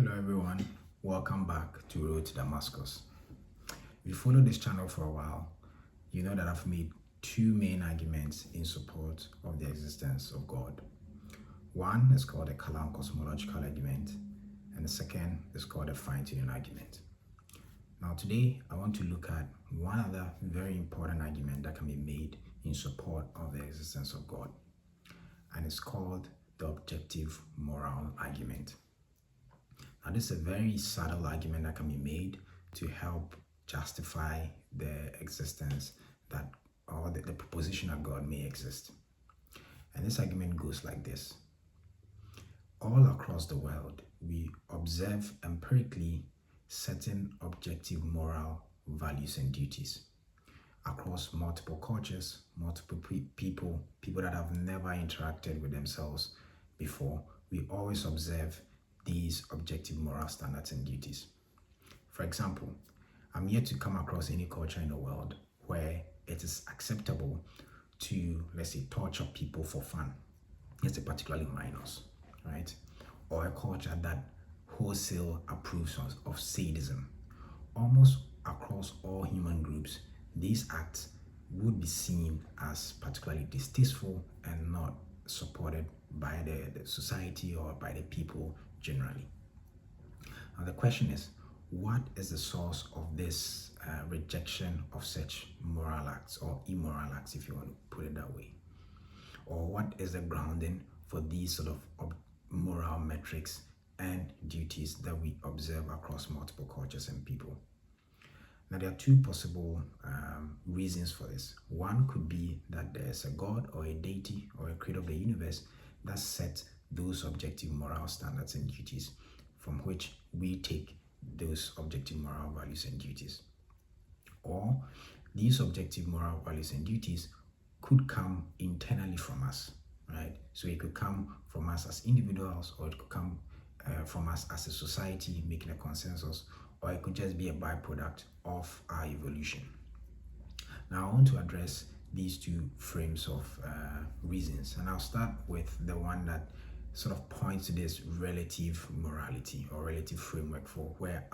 Hello everyone, welcome back to Road to Damascus. If you follow this channel for a while, you know that I've made two main arguments in support of the existence of God. One is called the Kalam cosmological argument, and the second is called the fine-tuning argument. Now today, I want to look at one other very important argument that can be made in support of the existence of God, and it's called the objective moral argument. Now, this is a very subtle argument that can be made to help justify the existence that, or the proposition that God may exist. And this argument goes like this. All across the world, we observe empirically certain objective moral values and duties. Across multiple cultures, multiple people that have never interacted with themselves before, we always observe these objective moral standards and duties. For example, I'm yet to come across any culture in the world where it is acceptable to, let's say, torture people for fun. Let's say particularly minors, right? Or a culture that wholesale approves of sadism. Almost across all human groups, these acts would be seen as particularly distasteful and not supported by the society or by the people generally. Now the question is, what is the source of this rejection of such moral acts or immoral acts, if you want to put it that way? Or what is the grounding for these sort of moral metrics and duties that we observe across multiple cultures and people? Now, there are two possible reasons for this. One could be that there's a God or a deity or a creator of the universe that sets those objective moral standards and duties from which we take those objective moral values and duties. Or these objective moral values and duties could come internally from us, right? So it could come from us as individuals, or it could come from us as a society making a consensus, or it could just be a byproduct of our evolution. Now, I want to address these two frames of reasons, and I'll start with the one that sort of points to this relative morality or relative framework for where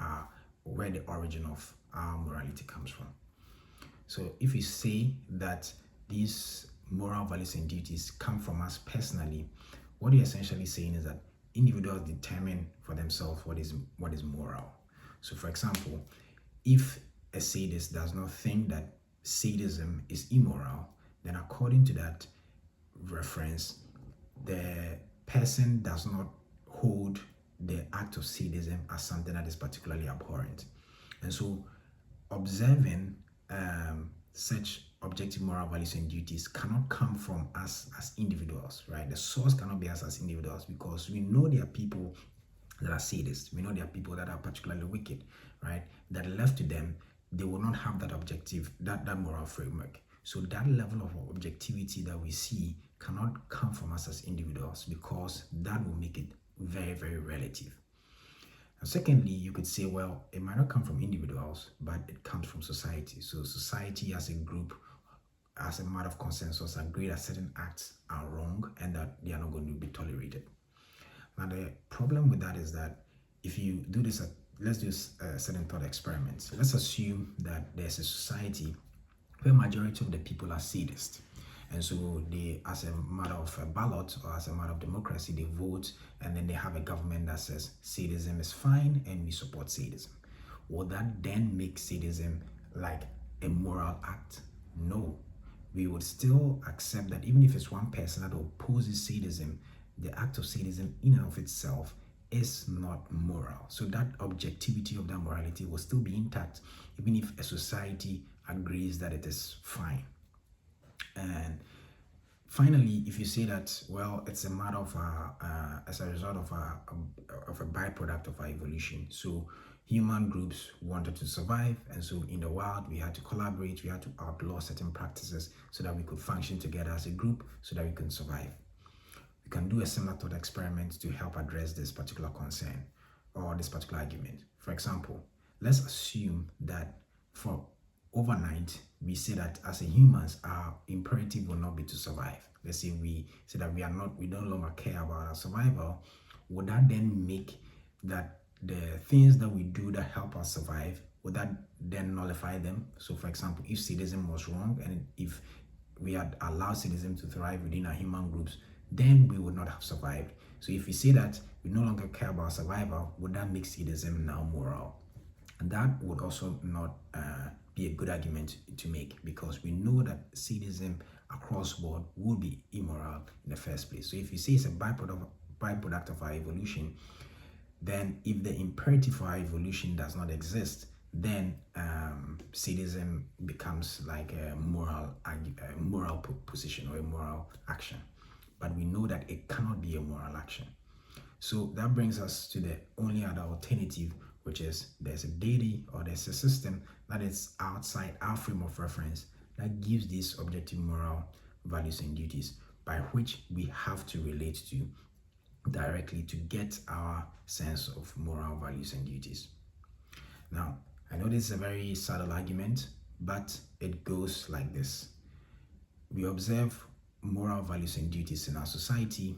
the origin of our morality comes from. So if we say that these moral values and duties come from us personally, what you're essentially saying is that individuals determine for themselves what is moral. So for example, if a sadist does not think that sadism is immoral, then according to that reference, the person does not hold the act of sadism as something that is particularly abhorrent. And so observing such objective moral values and duties cannot come from us as individuals, right? The source cannot be us as individuals, because we know there are people that are sadists. We know there are people that are particularly wicked, right? That left to them, they will not have that objective, that moral framework. So that level of objectivity that we see cannot come from us as individuals, because that will make it very, very relative. And secondly, you could say, well, it might not come from individuals, but it comes from society. So society as a group, as a matter of consensus, agree that certain acts are wrong and that they are not going to be tolerated. Now, the problem with that is that if you do this, let's do a certain thought experiment. Let's assume that there's a society where majority of the people are sadists. And so they, as a matter of a ballot or as a matter of democracy, they vote, and then they have a government that says sadism is fine and we support sadism. Will that then make sadism like a moral act? No. We would still accept that even if it's one person that opposes sadism, the act of sadism in and of itself is not moral. So that objectivity of that morality will still be intact, even if a society agrees that it is fine. And finally, if you say that, well, it's a matter of as a result of a byproduct of our evolution. So human groups wanted to survive, and so in the wild we had to collaborate, we had to outlaw certain practices so that we could function together as a group, so that we can survive. We can do a similar thought experiment to help address this particular concern or this particular argument. For example, let's assume that for overnight we say that as a humans, our imperative will not be to survive. Let's say we say that we no longer care about our survival. Would that then make that the things that we do that help us survive, would that then nullify them? So for example, if sadism was wrong and if we had allowed sadism to thrive within our human groups, then we would not have survived. So if we say that we no longer care about survival, would that make sadism now moral? And that would also not be a good argument to make, because we know that sadism across board would be immoral in the first place. So if you say it's a byproduct of our evolution, then if the imperative for our evolution does not exist, then sadism becomes like a moral position or a moral action. But we know that it cannot be a moral action. So that brings us to the only other alternative, which is there's a deity or there's a system that is outside our frame of reference that gives these objective moral values and duties by which we have to relate to directly to get our sense of moral values and duties. Now, I know this is a very subtle argument, but it goes like this. We observe moral values and duties in our society.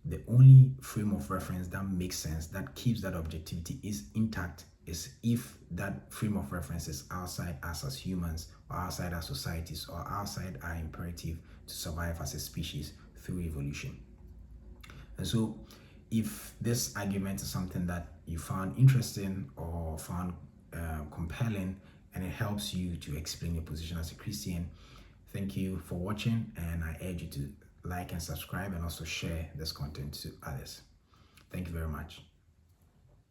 The only frame of reference that makes sense, that keeps that objectivity is intact, is if that frame of reference is outside us as humans, or outside our societies, or outside our imperative to survive as a species through evolution. And so if this argument is something that you found interesting or found compelling, and it helps you to explain your position as a Christian, thank you for watching, and I urge you to like and subscribe and also share this content to others. Thank you very much.